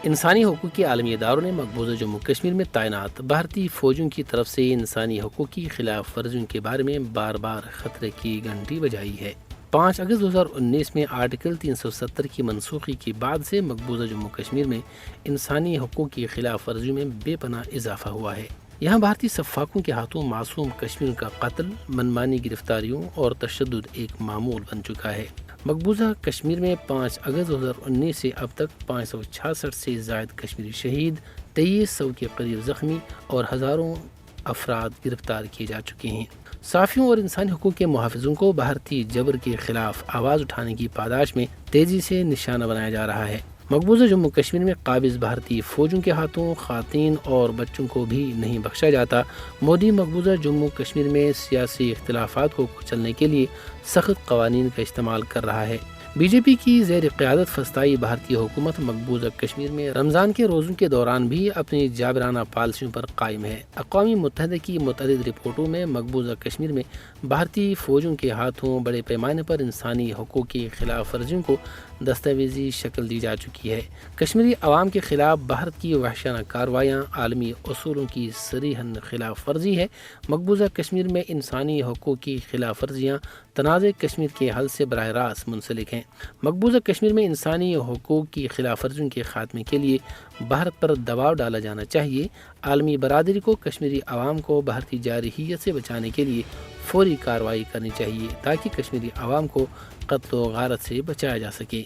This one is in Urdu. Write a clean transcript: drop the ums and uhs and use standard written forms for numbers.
انسانی حقوق کے عالمی اداروں نے مقبوضہ جموں کشمیر میں تعینات بھارتی فوجوں کی طرف سے انسانی حقوق کی خلاف ورزیوں کے بارے میں بار بار خطرے کی گھنٹی بجائی ہے۔ 5 اگست 2019 میں آرٹیکل 370 کی منسوخی کے بعد سے مقبوضہ جموں کشمیر میں انسانی حقوق کی خلاف ورزیوں میں بے پناہ اضافہ ہوا ہے۔ یہاں بھارتی سفاکوں کے ہاتھوں معصوم کشمیریوں کا قتل، منمانی گرفتاریوں اور تشدد ایک معمول بن چکا ہے۔ مقبوضہ کشمیر میں 5 اگست 2019 سے اب تک 566 سے زائد کشمیری شہید، 2300 کے قریب زخمی اور ہزاروں افراد گرفتار کیے جا چکے ہیں۔ صحافیوں اور انسانی حقوق کے محافظوں کو بھارتی جبر کے خلاف آواز اٹھانے کی پاداش میں تیزی سے نشانہ بنایا جا رہا ہے۔ مقبوضہ جموں کشمیر میں قابض بھارتی فوجوں کے ہاتھوں خواتین اور بچوں کو بھی نہیں بخشا جاتا۔ مودی مقبوضہ جموں کشمیر میں سیاسی اختلافات کو کچلنے کے لیے سخت قوانین کا استعمال کر رہا ہے۔ بی جے پی کی زیر قیادت فسطائی بھارتی حکومت مقبوضہ کشمیر میں رمضان کے روزوں کے دوران بھی اپنی جابرانہ پالیسیوں پر قائم ہے۔ اقوام متحدہ کی متعدد رپورٹوں میں مقبوضہ کشمیر میں بھارتی فوجوں کے ہاتھوں بڑے پیمانے پر انسانی حقوق کی خلاف ورزیوں کو دستاویزی شکل دی جا چکی ہے۔ کشمیری عوام کے خلاف بھارت کی وحشیانہ کارروائیاں عالمی اصولوں کی صریحاً خلاف ورزی ہے۔ مقبوضہ کشمیر میں انسانی حقوق کی خلاف ورزیاں تنازع کشمیر کے حل سے براہ راست منسلک ہیں۔ مقبوضہ کشمیر میں انسانی حقوق کی خلاف ورزیوں کے خاتمے کے لیے بھارت پر دباؤ ڈالا جانا چاہیے۔ عالمی برادری کو کشمیری عوام کو بھارتی جارحیت سے بچانے کے لیے فوری کارروائی کرنی چاہیے تاکہ کشمیری عوام کو قتل و غارت سے بچایا جا سکے۔